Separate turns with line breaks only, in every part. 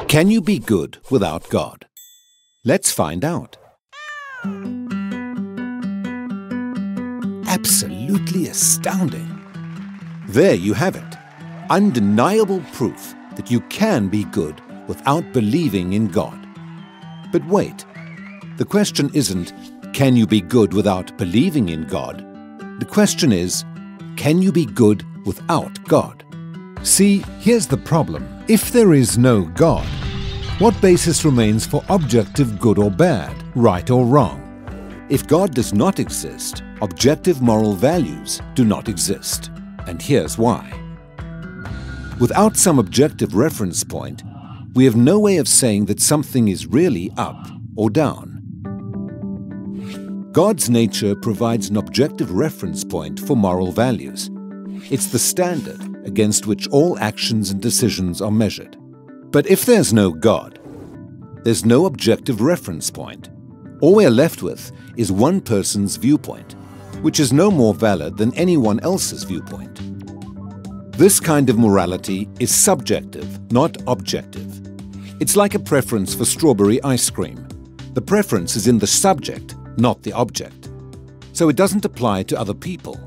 Can you be good without God? Let's find out. Absolutely astounding. There you have it. Undeniable proof that you can be good without believing in God. But wait, the question isn't, can you be good without believing in God? The question is, can you be good without God? See, here's the problem. If there is no God, what basis remains for objective good or bad, right or wrong? If God does not exist, objective moral values do not exist. And here's why. Without some objective reference point, we have no way of saying that something is really up or down. God's nature provides an objective reference point for moral values. It's the standard against which all actions and decisions are measured. But if there's no God, there's no objective reference point. All we're left with is one person's viewpoint, which is no more valid than anyone else's viewpoint. This kind of morality is subjective, not objective. It's like a preference for strawberry ice cream. The preference is in the subject, not the object. So it doesn't apply to other people.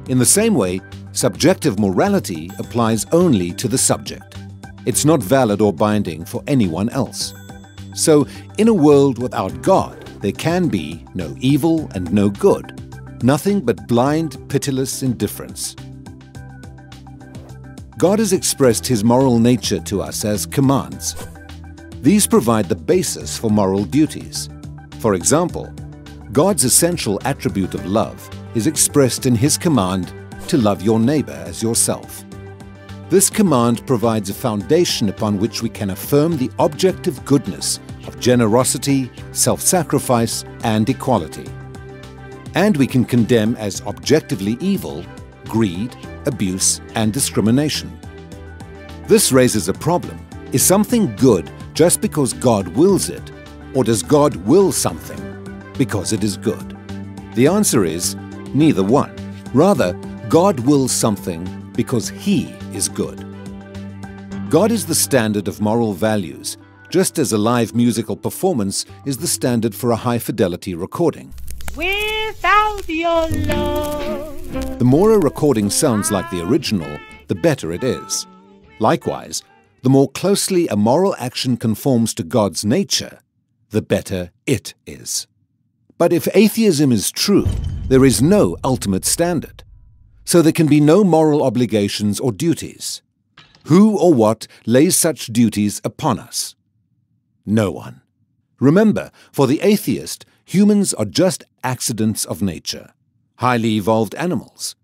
In the same way, subjective morality applies only to the subject. It's not valid or binding for anyone else. So, in a world without God, there can be no evil and no good, nothing but blind, pitiless indifference. God has expressed His moral nature to us as commands. These provide the basis for moral duties. For example, God's essential attribute of love is expressed in His command to love your neighbor as yourself. This command provides a foundation upon which we can affirm the objective goodness of generosity, self-sacrifice, and equality. And we can condemn as objectively evil greed, abuse, and discrimination. This raises a problem. Is something good just because God wills it, or does God will something because it is good? The answer is neither one. Rather, God wills something because He is good. God is the standard of moral values, just as a live musical performance is the standard for a high-fidelity recording.
Without your love.
The more a recording sounds like the original, the better it is. Likewise, the more closely a moral action conforms to God's nature, the better it is. But if atheism is true, there is no ultimate standard. So there can be no moral obligations or duties. Who or what lays such duties upon us? No one. Remember, for the atheist, humans are just accidents of nature, highly evolved animals.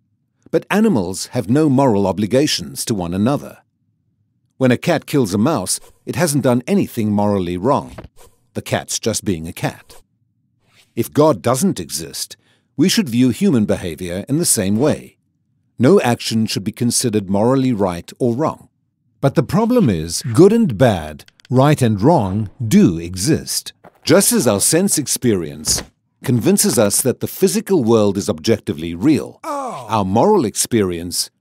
But animals have no moral obligations to one another. When a cat kills a mouse, it hasn't done anything morally wrong. The cat's just being a cat. If God doesn't exist, we should view human behavior in the same way. No action should be considered morally right or wrong. But the problem is, good and bad, right and wrong, do exist. Just as our sense experience convinces us that the physical world is objectively real, our moral experience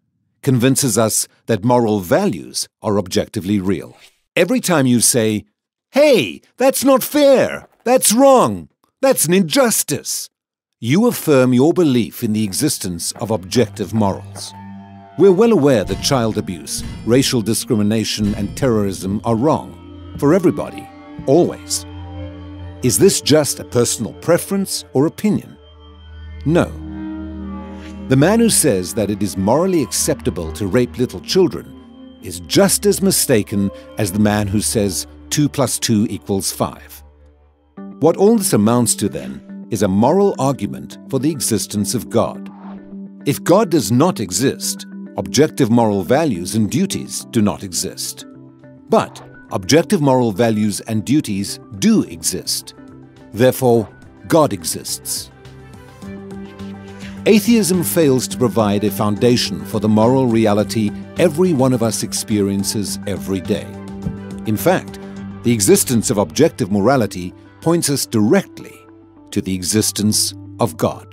convinces us that moral values are objectively real. Every time you say, "Hey, that's not fair, that's wrong, that's an injustice," you affirm your belief in the existence of objective morals. We're well aware that child abuse, racial discrimination, and terrorism are wrong for everybody, always. Is this just a personal preference or opinion? No. The man who says that it is morally acceptable to rape little children is just as mistaken as the man who says 2 + 2 = 5. What all this amounts to, then, is a moral argument for the existence of God. If God does not exist, objective moral values and duties do not exist. But objective moral values and duties do exist. Therefore, God exists. Atheism fails to provide a foundation for the moral reality every one of us experiences every day. In fact, the existence of objective morality points us directly to the existence of God.